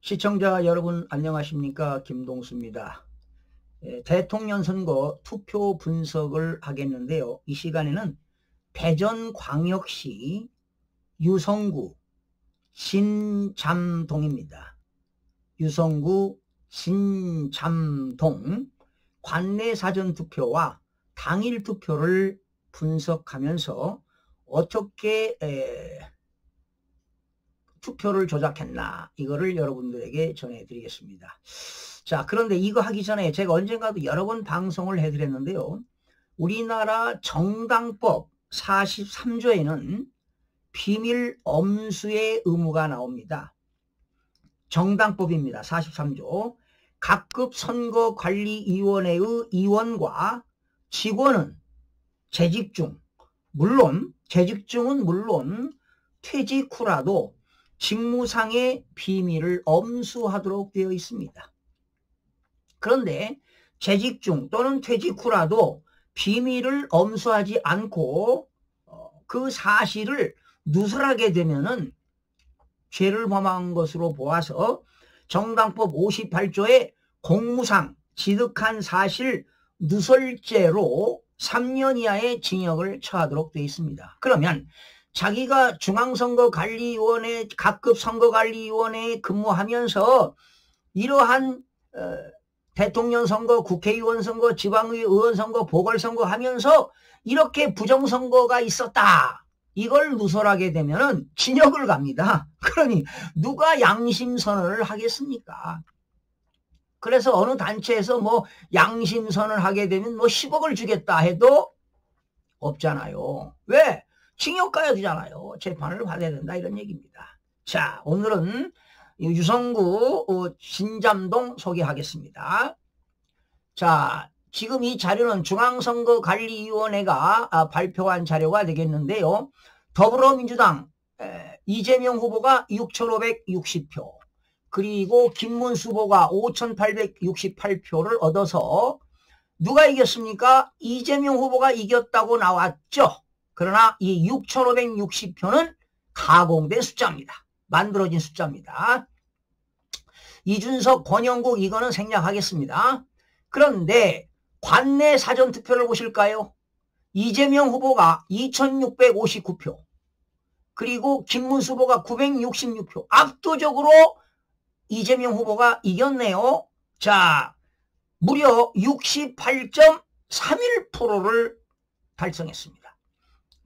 시청자 여러분 안녕하십니까? 김동수입니다. 대통령 선거 투표 분석을 하겠는데요. 이 시간에는 대전광역시 유성구 신잠동입니다. 유성구 신잠동 관내 사전투표와 당일 투표를 분석하면서 어떻게 투표를 조작했나 이거를 여러분들에게 전해드리겠습니다. 자, 그런데 이거 하기 전에 제가 언젠가도 여러 번 방송을 해드렸는데요. 우리나라 정당법 43조에는 비밀 엄수의 의무가 나옵니다. 정당법입니다. 43조. 각급 선거관리위원회의 위원과 직원은 재직 중, 재직 중은 물론 퇴직 후라도 직무상의 비밀을 엄수하도록 되어 있습니다. 그런데 재직 중 또는 퇴직 후라도 비밀을 엄수하지 않고 그 사실을 누설하게 되면은 죄를 범한 것으로 보아서 정당법 58조의 공무상 지득한 사실 누설죄로 3년 이하의 징역을 처하도록 되어 있습니다. 그러면 자기가 중앙선거관리위원회, 각급 선거관리위원회에 근무하면서 이러한 대통령 선거, 국회의원 선거, 지방의원 선거, 보궐선거 하면서 이렇게 부정선거가 있었다. 이걸 누설하게 되면은 징역을 갑니다. 그러니 누가 양심선언을 하겠습니까? 그래서 어느 단체에서 뭐 양심선언을 하게 되면 뭐 10억을 주겠다 해도 없잖아요. 왜? 징역 가야 되잖아요. 재판을 받아야 된다 이런 얘기입니다. 자, 오늘은 유성구 신잠동 소개하겠습니다. 자, 지금 이 자료는 중앙선거관리위원회가 발표한 자료가 되겠는데요. 더불어민주당 이재명 후보가 6,560표, 그리고 김문수 후보가 5,868표를 얻어서 누가 이겼습니까? 이재명 후보가 이겼다고 나왔죠. 그러나 이 6,560표는 가공된 숫자입니다. 만들어진 숫자입니다. 이준석, 권영국 이거는 생략하겠습니다. 그런데 관내 사전투표를 보실까요? 이재명 후보가 2,659표, 그리고 김문수 후보가 966표. 압도적으로 이재명 후보가 이겼네요. 자, 무려 68.31%를 달성했습니다.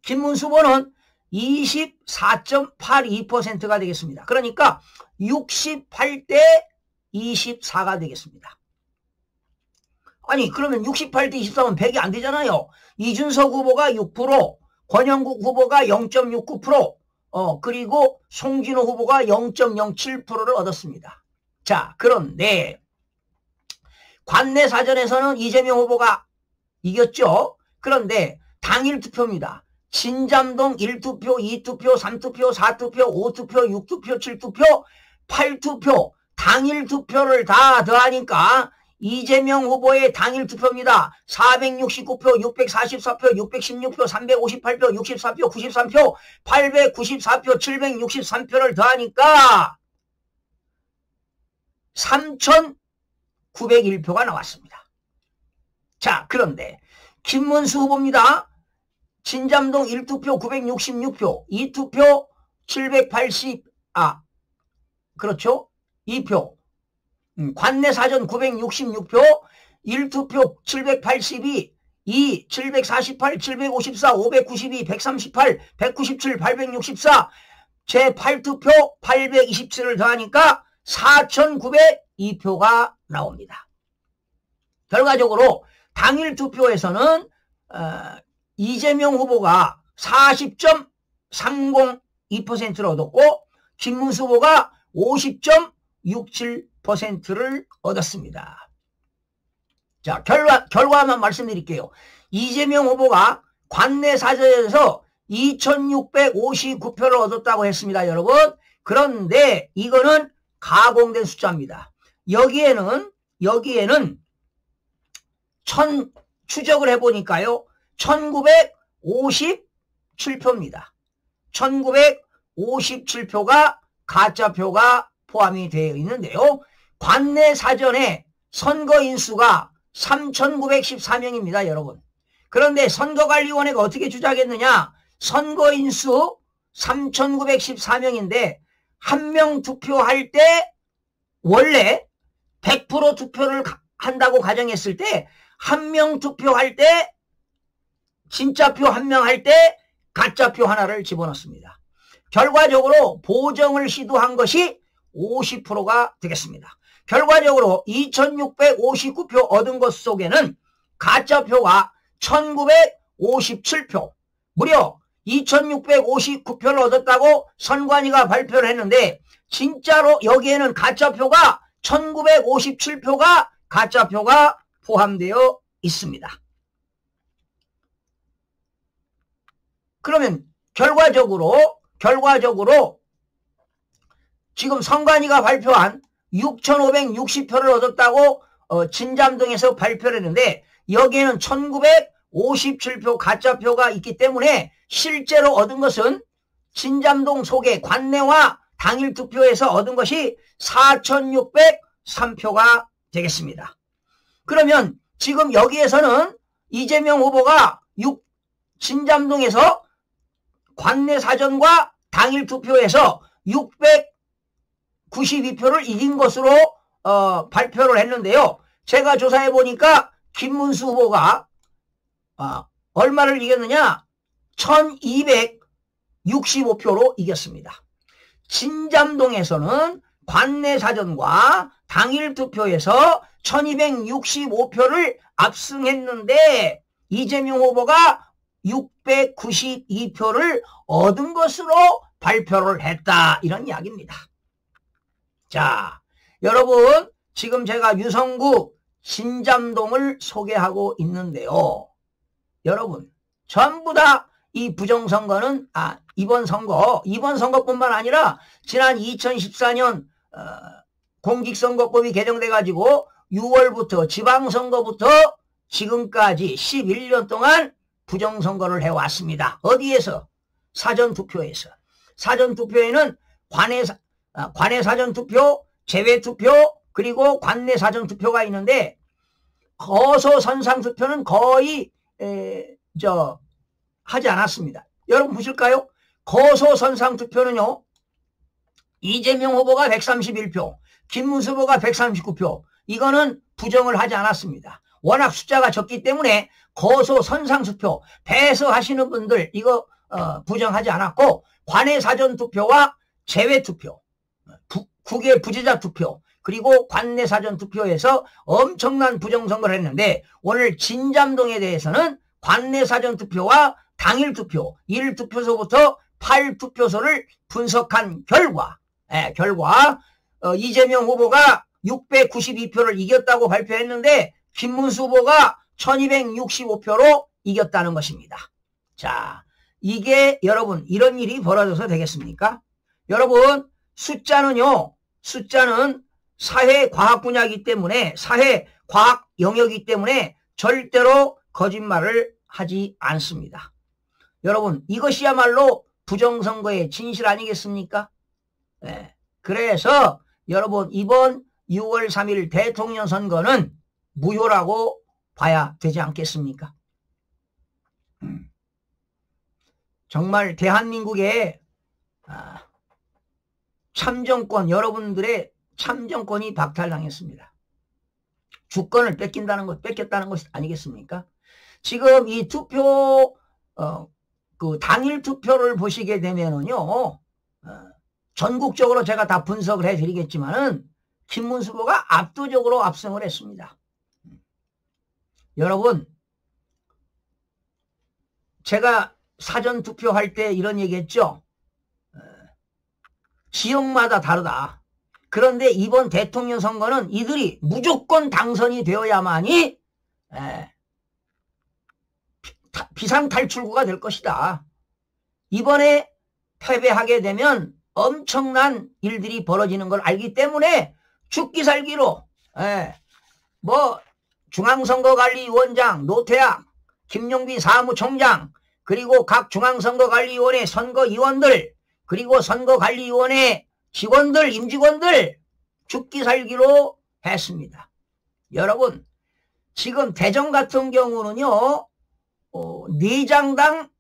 김문수 후보는 24.82%가 되겠습니다. 그러니까 68대 24가 되겠습니다. 아니, 그러면 68대 24면 100이 안 되잖아요. 이준석 후보가 6%, 권영국 후보가 0.69%, 그리고 송진호 후보가 0.07%를 얻었습니다. 자, 그런데 관내 사전에서는 이재명 후보가 이겼죠. 그런데 당일 투표입니다. 신잠동 1투표, 2투표, 3투표, 4투표, 5투표, 6투표, 7투표, 8투표 당일 투표를 다 더하니까 이재명 후보의 당일 투표입니다. 469표, 644표, 616표, 358표, 64표, 93표, 894표, 763표를 더하니까 3,901표가 나왔습니다. 자, 그런데 김문수 후보입니다. 신잠동 1투표 966표, 2투표 그렇죠? 2표. 관내 사전 966표, 1투표 782, 2, 748, 754, 592, 138, 197, 864, 제8투표 827을 더하니까 4,902표가 나옵니다. 결과적으로 당일 투표에서는 이재명 후보가 40.302%를 얻었고 김문수 후보가 50.67%를 얻었습니다. 자, 결과만 말씀드릴게요. 이재명 후보가 관내 사전에서 2,659표를 얻었다고 했습니다, 여러분. 그런데 이거는 가공된 숫자입니다. 여기에는 추적을 해보니까요. 1957표입니다. 1957표가 가짜표가 포함이 되어 있는데요. 관내 사전에 선거 인수가 3,914명입니다, 여러분. 그런데 선거관리위원회가 어떻게 주장했느냐? 선거 인수 3,914명인데 한 명 투표할 때 원래 100% 투표를 한다고 가정했을 때 한 명 투표할 때 진짜표 한 명 할 때 가짜표 하나를 집어넣습니다. 결과적으로 보정을 시도한 것이 50%가 되겠습니다. 결과적으로 2,659표 얻은 것 속에는 가짜표가 1,957표, 무려 2,659표를 얻었다고 선관위가 발표를 했는데 진짜로 여기에는 가짜표가 1,957표가 가짜표가 포함되어 있습니다. 그러면 결과적으로 지금 선관위가 발표한 6,560표를 얻었다고 진잠동에서 발표를 했는데 여기에는 1,957표 가짜표가 있기 때문에 실제로 얻은 것은 진잠동 속의 관내와 당일 투표에서 얻은 것이 4,603표가 되겠습니다. 그러면 지금 여기에서는 이재명 후보가 진잠동에서 관내 사전과 당일 투표에서 692표를 이긴 것으로 발표를 했는데요. 제가 조사해 보니까 김문수 후보가 얼마를 이겼느냐? 1,265표로 이겼습니다. 진잠동에서는 관내 사전과 당일 투표에서 1,265표를 압승했는데 이재명 후보가 692표를 얻은 것으로 발표를 했다. 이런 이야기입니다. 자, 여러분 지금 제가 유성구 진잠동을 소개하고 있는데요. 여러분 전부 다 이 부정선거는 이번 선거뿐만 아니라 지난 2014년 공직선거법이 개정돼 가지고 6월부터 지방선거부터 지금까지 11년 동안 부정선거를 해왔습니다. 어디에서? 사전투표에서. 사전투표에는 관내 사전투표, 제외투표, 그리고 관내 사전투표가 있는데 거소 선상투표는 거의 하지 않았습니다. 여러분 보실까요? 거소 선상투표는요. 이재명 후보가 131표, 김문수 후보가 139표. 이거는 부정을 하지 않았습니다. 워낙 숫자가 적기 때문에 거소 선상투표, 배서하시는 분들 이거 부정하지 않았고 관내 사전투표와 제외투표, 국외 부재자 투표, 그리고 관내 사전투표에서 엄청난 부정선거를 했는데 오늘 진잠동에 대해서는 관내 사전투표와 당일투표, 1투표소부터 8투표소를 분석한 결과 이재명 후보가 692표를 이겼다고 발표했는데 김문수 후보가 1,265표로 이겼다는 것입니다. 자, 이게 여러분 이런 일이 벌어져서 되겠습니까? 여러분 숫자는 사회과학 분야이기 때문에 사회과학 영역이기 때문에 절대로 거짓말을 하지 않습니다. 여러분 이것이야말로 부정선거의 진실 아니겠습니까? 네. 그래서 여러분 이번 6월 3일 대통령 선거는 무효라고 봐야 되지 않겠습니까? 정말 대한민국의 참정권, 여러분들의 참정권이 박탈당했습니다. 주권을 뺏겼다는 것 아니겠습니까? 지금 이 투표, 당일 투표를 보시게 되면은요, 전국적으로 제가 다 분석을 해드리겠지만은, 김문수 후보가 압도적으로 압승을 했습니다. 여러분, 제가 사전 투표할 때 이런 얘기 했죠? 지역마다 다르다. 그런데 이번 대통령 선거는 이들이 무조건 당선이 되어야만이 비상탈출구가 될 것이다. 이번에 패배하게 되면 엄청난 일들이 벌어지는 걸 알기 때문에 죽기 살기로 중앙선거관리위원장 노태악, 김용비 사무총장, 그리고 각 중앙선거관리위원회 선거위원들, 그리고 선거관리위원회 직원들, 임직원들 죽기 살기로 했습니다. 여러분, 지금 대전 같은 경우는요, 4장당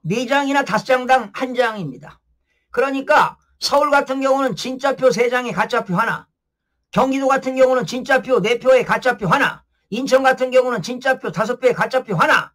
4장이나 5장당 1장입니다. 그러니까 서울 같은 경우는 진짜표 3장에 가짜표 하나, 경기도 같은 경우는 진짜표 4표에 가짜표 하나, 인천 같은 경우는 진짜표 5표에 가짜표 하나,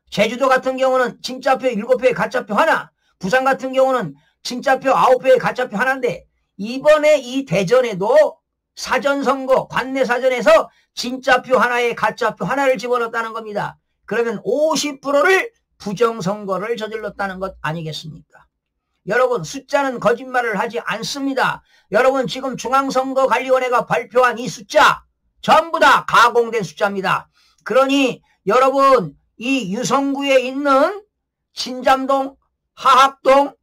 제주도 같은 경우는 진짜표 7표에 가짜표 하나, 부산 같은 경우는 진짜표 9표에 가짜표 하나인데, 이번에 이 대전에도 사전선거, 관내사전에서 진짜표 하나에 가짜표 하나를 집어넣었다는 겁니다. 그러면 50%를 부정선거를 저질렀다는 것 아니겠습니까? 여러분, 숫자는 거짓말을 하지 않습니다. 여러분, 지금 중앙선거관리위원회가 발표한 이 숫자 전부 다 가공된 숫자입니다. 그러니 여러분, 이 유성구에 있는 진잠동, 하학동,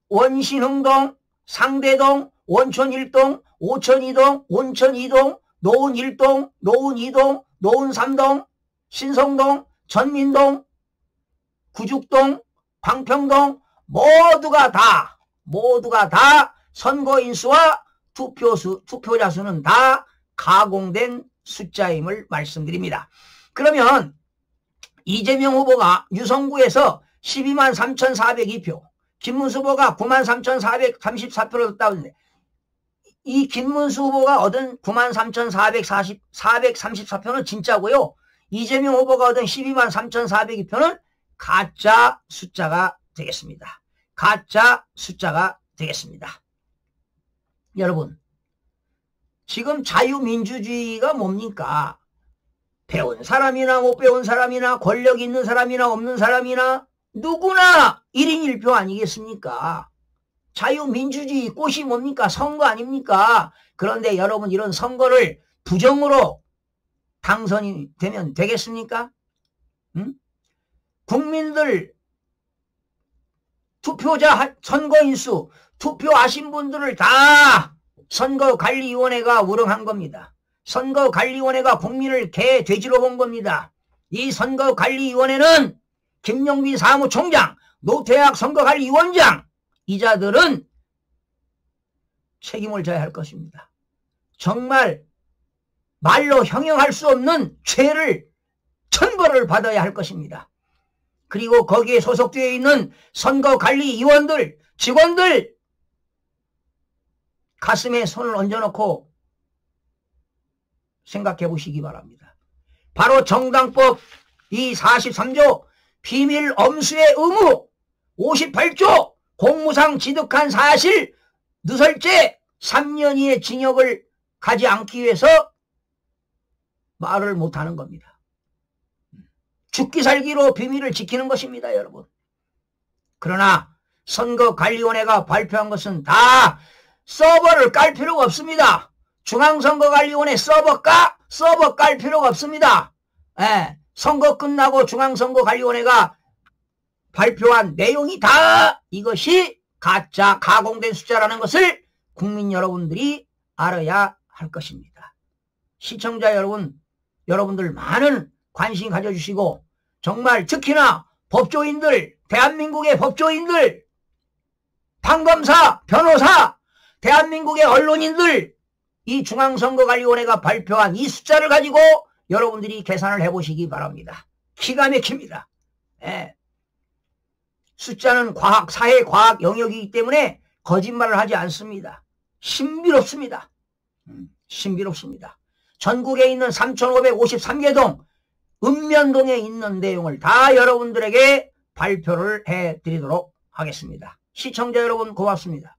원신흥동, 상대동, 원촌 1동, 오천 2동, 온천 2동, 노은 1동, 노은 2동, 노은 3동, 신성동, 전민동, 구죽동, 광평동 모두가 다 선거인수와 투표자 수는 다 가공된 숫자임을 말씀드립니다. 그러면 이재명 후보가 유성구에서 12만 3,402표, 김문수 후보가 9만 3,434표를 얻었다는데, 이 김문수 후보가 얻은 9만 3,434표는 진짜고요. 이재명 후보가 얻은 12만 3,402표는 가짜 숫자가 되겠습니다. 가짜 숫자가 되겠습니다. 여러분, 지금 자유민주주의가 뭡니까? 배운 사람이나 못 배운 사람이나 권력 있는 사람이나 없는 사람이나 누구나 1인 1표 아니겠습니까? 자유민주주의 꽃이 뭡니까? 선거 아닙니까? 그런데 여러분, 이런 선거를 부정으로 당선이 되면 되겠습니까? 국민들, 투표자, 선거인수, 투표하신 분들을 다 선거관리위원회가 우롱한 겁니다. 선거관리위원회가 국민을 개, 돼지로 본 겁니다. 이 선거관리위원회는 김용빈 사무총장, 노태학 선거관리위원장, 이 자들은 책임을 져야 할 것입니다. 정말 말로 형용할 수 없는 죄를 천벌을 받아야 할 것입니다. 그리고 거기에 소속되어 있는 선거관리위원들, 직원들 가슴에 손을 얹어놓고 생각해 보시기 바랍니다. 바로 정당법 이 43조 비밀 엄수의 의무, 58조 공무상 지득한 사실 누설죄 3년 이의 징역을 가지 않기 위해서 말을 못하는 겁니다. 죽기 살기로 비밀을 지키는 것입니다, 여러분. 그러나 선거관리위원회가 발표한 것은 다 서버를 깔 필요가 없습니다. 중앙선거관리위원회 서버 깔 필요가 없습니다. 선거 끝나고 중앙선거관리위원회가 발표한 내용이 다 이것이 가짜 가공된 숫자라는 것을 국민 여러분들이 알아야 할 것입니다. 시청자 여러분, 여러분들 많은 관심 가져주시고 정말 특히나 법조인들, 대한민국의 법조인들, 판검사, 변호사, 대한민국의 언론인들, 이 중앙선거관리위원회가 발표한 이 숫자를 가지고 여러분들이 계산을 해보시기 바랍니다. 기가 막힙니다. 숫자는 과학, 사회과학 영역이기 때문에 거짓말을 하지 않습니다. 신비롭습니다. 신비롭습니다. 전국에 있는 3,553개 동, 읍면동에 있는 내용을 다 여러분들에게 발표를 해드리도록 하겠습니다. 시청자 여러분 고맙습니다.